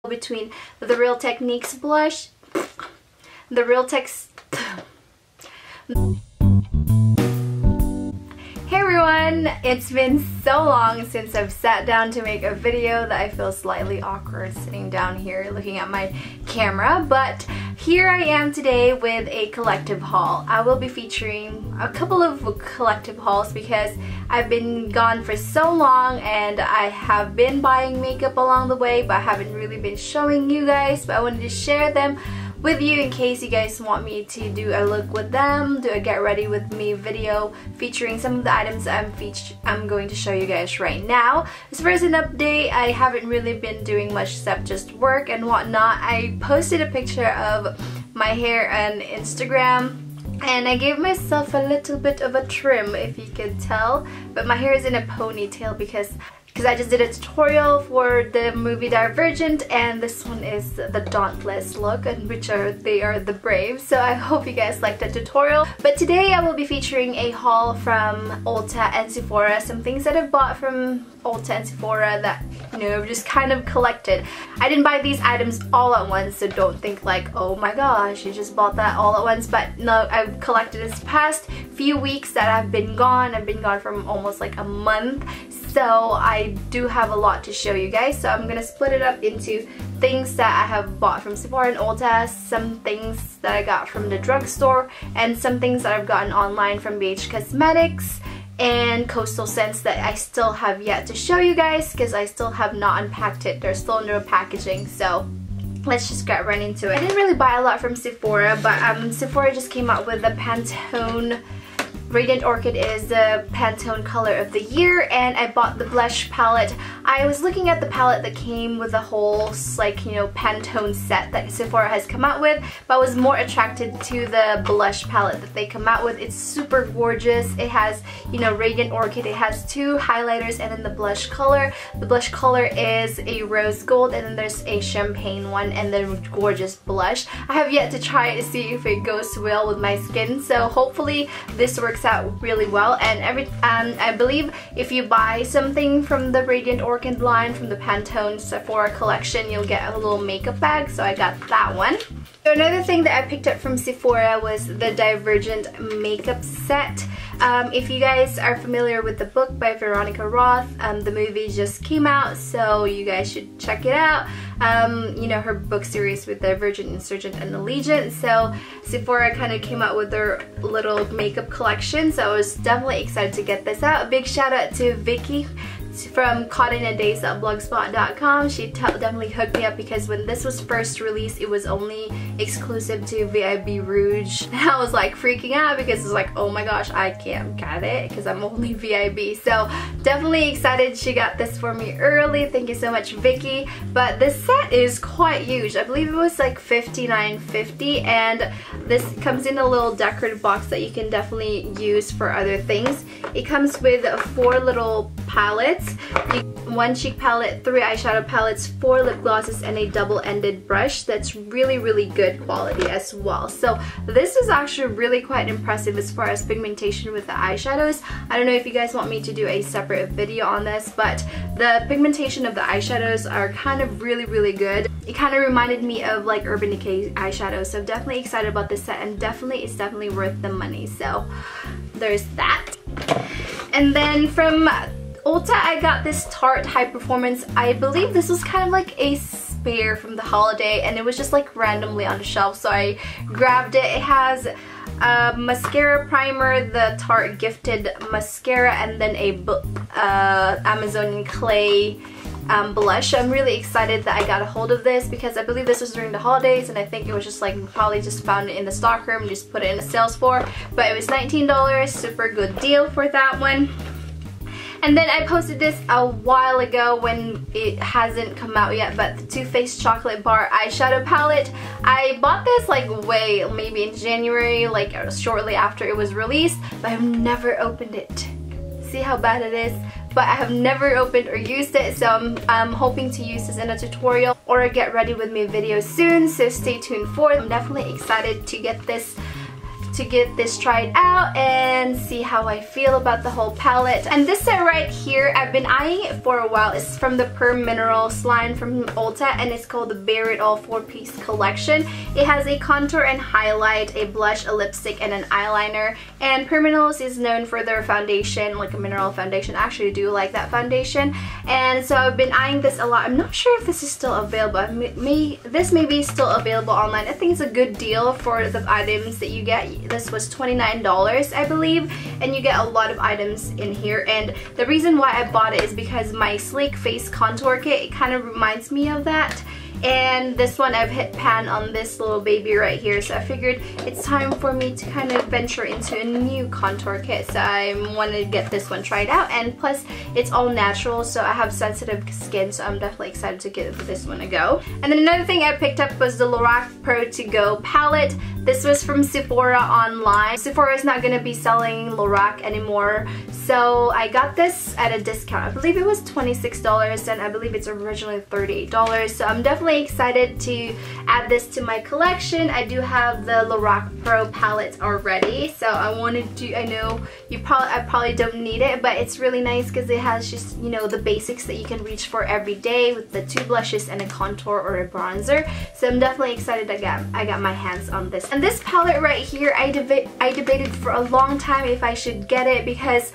between the Real Techniques blush, the Real Techs. Hey everyone! It's been so long since I've sat down to make a video that I feel slightly awkward sitting down here looking at my camera, but here I am today with a collective haul. I will be featuring a couple of collective hauls because I've been gone for so long and I have been buying makeup along the way, but I haven't really been showing you guys, but I wanted to share them with you in case you guys want me to do a look with them, do a get ready with me video featuring some of the items I'm going to show you guys right now. As far as an update, I haven't really been doing much except just work and whatnot. I posted a picture of my hair on Instagram and I gave myself a little bit of a trim, if you could tell, but my hair is in a ponytail because I just did a tutorial for the movie Divergent, and this one is the Dauntless look, and they are the brave. So I hope you guys liked that tutorial. But today I will be featuring a haul from Ulta and Sephora, some things that I've bought from Ulta and Sephora that, you know, I've just kind of collected. I didn't buy these items all at once, so don't think like, oh my gosh, you just bought that all at once. But no, I've collected this past few weeks that I've been gone. I've been gone from almost like a month. So I do have a lot to show you guys, so I'm gonna split it up into things that I have bought from Sephora and Ulta, some things that I got from the drugstore, and some things that I've gotten online from BH Cosmetics and Coastal Scents that I still have yet to show you guys because I still have not unpacked it. They're still in the packaging, so let's just get right into it. I didn't really buy a lot from Sephora, but Sephora just came out with the Pantone Radiant Orchid is the Pantone color of the year, and I bought the blush palette. I was looking at the palette that came with the whole, like, you know, Pantone set that Sephora has come out with, but I was more attracted to the blush palette that they come out with. It's super gorgeous. It has, you know, Radiant Orchid. It has two highlighters and then the blush color. The blush color is a rose gold, and then there's a champagne one, and then gorgeous blush. I have yet to try it to see if it goes well with my skin, so hopefully this works out really well. And I believe if you buy something from the Radiant Orchid line from the Pantone Sephora collection, you'll get a little makeup bag, so I got that one. So another thing that I picked up from Sephora was the Divergent makeup set. If you guys are familiar with the book by Veronica Roth, the movie just came out, so you guys should check it out. You know, her book series with Divergent, Insurgent, and Allegiant. So Sephora kind of came out with their little makeup collection, so I was definitely excited to get this out. A big shout out to Vicky from CaughtInADaze.blogspot.com. She definitely hooked me up because when this was first released, it was only exclusive to VIB Rouge. And I was like freaking out because it's like, oh my gosh, I can't get it because I'm only VIB. So definitely excited she got this for me early. Thank you so much, Vicky. But this set is quite huge. I believe it was like $59.50, and this comes in a little decorative box that you can definitely use for other things. It comes with 4 little palettes. 1 cheek palette, 3 eyeshadow palettes, 4 lip glosses, and a double-ended brush that's really, really good quality as well. So this is actually really quite impressive as far as pigmentation with the eyeshadows. I don't know if you guys want me to do a separate video on this, but the pigmentation of the eyeshadows are kind of really, really good. It kind of reminded me of like Urban Decay eyeshadows, so I'm definitely excited about this set, and it's definitely worth the money. So there's that. And then from Ulta, I got this Tarte High Performance. I believe this was kind of like a spare from the holiday, and it was just like randomly on the shelf, so I grabbed it. It has a mascara primer, the Tarte Gifted mascara, and then a Amazonian Clay blush. I'm really excited that I got a hold of this because I believe this was during the holidays, and I think it was just like probably just found it in the stockroom and just put it in the sales floor. But it was $19, super good deal for that one. And then I posted this a while ago when it hasn't come out yet, but the Too Faced Chocolate Bar eyeshadow palette. I bought this like maybe in January, like shortly after it was released, but I've never opened it. See how bad it is? But I have never opened or used it, so I'm hoping to use this in a tutorial or a get ready with me video soon, so stay tuned for it. I'm definitely excited to get this to get this tried out and see how I feel about the whole palette. And this set right here, I've been eyeing it for a while. It's from the Per Minerals line from Ulta, and it's called the Bare It All 4-piece collection. It has a contour and highlight, a blush, a lipstick, and an eyeliner. And Per Minerals is known for their foundation, like a mineral foundation. I actually do like that foundation, and so I've been eyeing this a lot. I'm not sure if this is still available. This may be still available online. I think it's a good deal for the items that you get. This was $29, I believe, and you get a lot of items in here. And the reason why I bought it is because my Sleek Face Contour Kit, it kind of reminds me of that. And this one, I've hit pan on this little baby right here, so I figured it's time for me to kind of venture into a new contour kit. So I wanted to get this one tried out, and plus it's all natural, so I have sensitive skin, so I'm definitely excited to give this one a go. And then another thing I picked up was the Lorac Pro To Go palette. This was from Sephora online. Sephora is not going to be selling Lorac anymore, so I got this at a discount. I believe it was $26, and I believe it's originally $38, so I'm definitely excited to add this to my collection. I do have the Lorac Pro palette already, so I wanted to, I know I probably don't need it, but it's really nice because it has just, you know, the basics that you can reach for every day with the 2 blushes and a contour or a bronzer. So I'm definitely excited I got my hands on this. And this palette right here, I debated for a long time if I should get it, because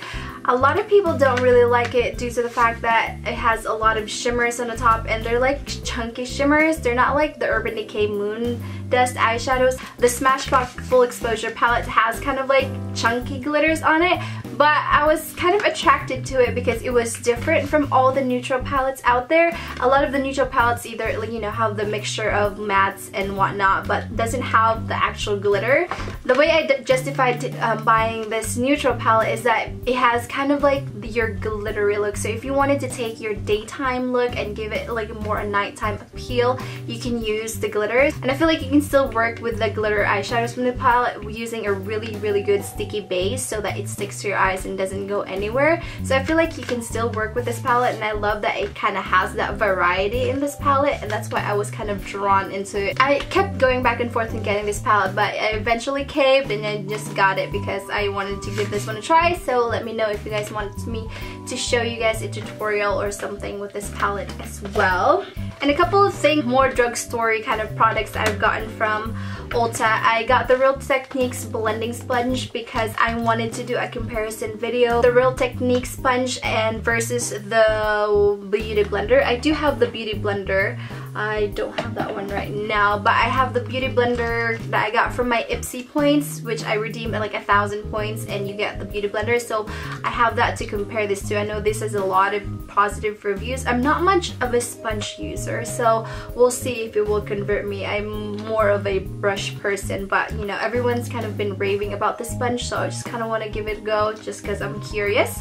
a lot of people don't really like it due to the fact that it has a lot of shimmers on the top, and they're like chunky shimmers. They're not like the Urban Decay Moon Dust eyeshadows. The Smashbox Full Exposure palette has kind of like chunky glitters on it, but I was kind of attracted to it because it was different from all the neutral palettes out there. A lot of the neutral palettes either, you know, have the mixture of mattes and whatnot, but doesn't have the actual glitter. The way I justified buying this neutral palette is that it has kind of like your glittery look. So if you wanted to take your daytime look and give it like more a nighttime appeal, you can use the glitters. And I feel like you can still work with the glitter eyeshadows from the palette using a really good sticky base so that it sticks to your eyes and doesn't go anywhere. So I feel like you can still work with this palette, and I love that it kind of has that variety in this palette, and that's why I was kind of drawn into it. I kept going back and forth and getting this palette, but I eventually caved and I just got it because I wanted to give this one a try. So let me know if you guys want me to show you guys a tutorial or something with this palette as well. And a couple of things, more drugstore kind of products that I've gotten from Ulta. I got the Real Techniques blending sponge because I wanted to do a comparison video. The Real Techniques sponge and versus the Beauty Blender. I do have the Beauty Blender. I don't have that one right now, but I have the Beauty Blender that I got from my Ipsy points, which I redeemed at like 1,000 points, and you get the Beauty Blender. So I have that to compare this to. I know this has a lot of positive reviews. I'm not much of a sponge user, so we'll see if it will convert me. I'm more of a brush person, but you know, everyone's kind of been raving about the sponge, so I just kind of want to give it a go just because I'm curious.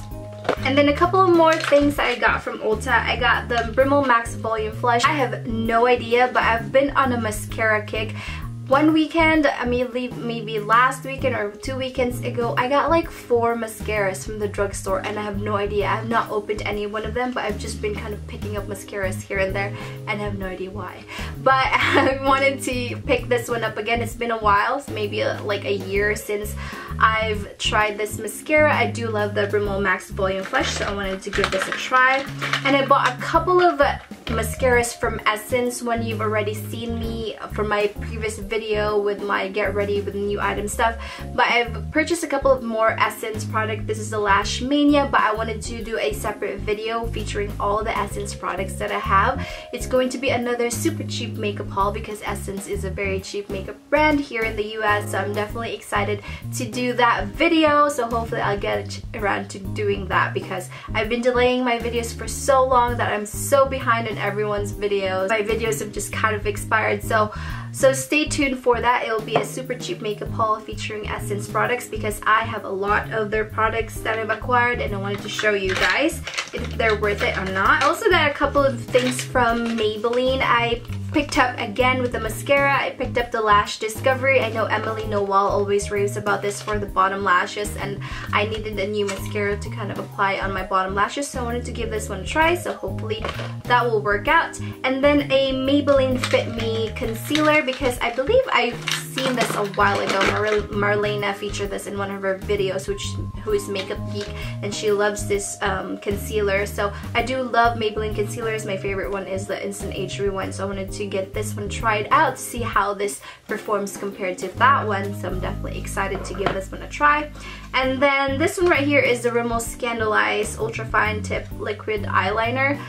And then a couple of more things that I got from Ulta. I got the Rimmel Max Volume Flush. I have no idea, but I've been on a mascara kick. One weekend, I mean maybe last weekend or 2 weekends ago, I got like 4 mascaras from the drugstore, and I have no idea. I have not opened any one of them, but I've just been kind of picking up mascaras here and there, and I have no idea why. But I wanted to pick this one up again. It's been a while, maybe like a year since I've tried this mascara. I do love the Rimmel Max Volume Flush, so I wanted to give this a try. And I bought a couple of mascaras from Essence. One you've already seen me from my previous video with my get ready with new item stuff, but I've purchased a couple of more Essence products. This is the Lash Mania, but I wanted to do a separate video featuring all the Essence products that I have. It's going to be another super cheap makeup haul because Essence is a very cheap makeup brand here in the US, so I'm definitely excited to do that video. So hopefully I'll get around to doing that because I've been delaying my videos for so long that I'm so behind on everyone's videos. My videos have just kind of expired, so stay tuned for that. It'll be a super cheap makeup haul featuring Essence products because I have a lot of their products that I've acquired, and I wanted to show you guys if they're worth it or not. I also got a couple of things from Maybelline. I picked up again with the mascara. I picked up the Lash Discovery. I know Emily Noel always raves about this for the bottom lashes, and I needed a new mascara to kind of apply on my bottom lashes, so I wanted to give this one a try, so hopefully that will work out. And then a Maybelline Fit Me concealer because I believe I've seen this a while ago. Marlena featured this in one of her videos, who is Makeup Geek, and she loves this concealer. So I do love Maybelline concealers. My favorite one is the Instant Age Rewind, so I wanted to get this one tried out to see how this performs compared to that one. So I'm definitely excited to give this one a try. And then this one right here is the Rimmel Scandaleyes Ultra Fine Tip Liquid Eyeliner.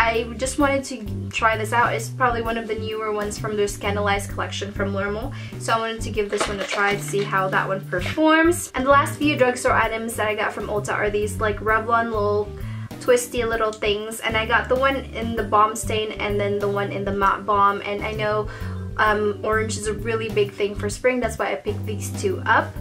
I just wanted to try this out. It's probably one of the newer ones from their Scandaleyes collection from Rimmel. So I wanted to give this one a try to see how that one performs. And the last few drugstore items that I got from Ulta are these like Revlon little twisty little things. And I got the one in the Balm Stain and then the one in the Matte Balm. And I know orange is a really big thing for spring. That's why I picked these two up.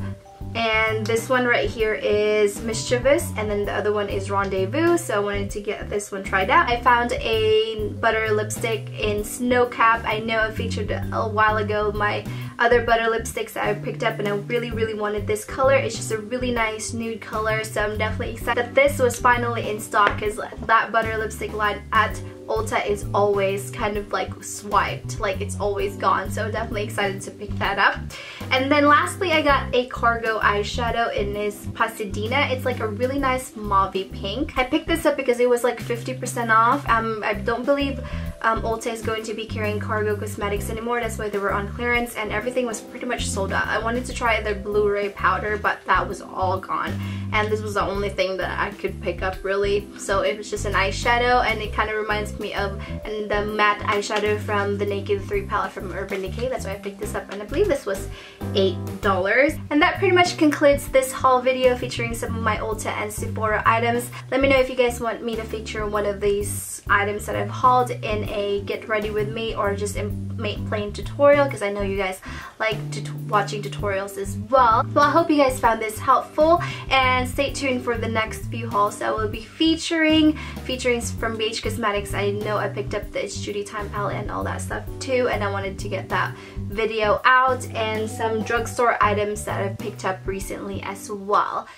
And this one right here is Mischievous, and then the other one is Rendezvous, so I wanted to get this one tried out. I found a butter lipstick in Snow Cap. I know I featured a while ago my other butter lipsticks that I picked up, and I really wanted this color. It's just a really nice nude color, so I'm definitely excited that this was finally in stock, because that butter lipstick line at Ulta is always kind of like swiped, like it's always gone, so definitely excited to pick that up. And then lastly, I got a Cargo eyeshadow in this Pasadena. It's like a really nice mauvey pink. I picked this up because it was like 50% off. I don't believe Ulta is going to be carrying Cargo Cosmetics anymore. That's why they were on clearance, and everything was pretty much sold out. I wanted to try their Blu-ray powder, but that was all gone, and this was the only thing that I could pick up really. So it was just an eyeshadow, and it kind of reminds me of the matte eyeshadow from the Naked 3 palette from Urban Decay. That's why I picked this up, and I believe this was $8. And that pretty much concludes this haul video featuring some of my Ulta and Sephora items. Let me know if you guys want me to feature one of these items that I've hauled in a get ready with me, or just in plain tutorial, because I know you guys like watching tutorials as well. Well, I hope you guys found this helpful, and stay tuned for the next few hauls that will be featuring from BH Cosmetics. I know I picked up the It's Judy Time palette and all that stuff too, and I wanted to get that video out, and some drugstore items that I've picked up recently as well.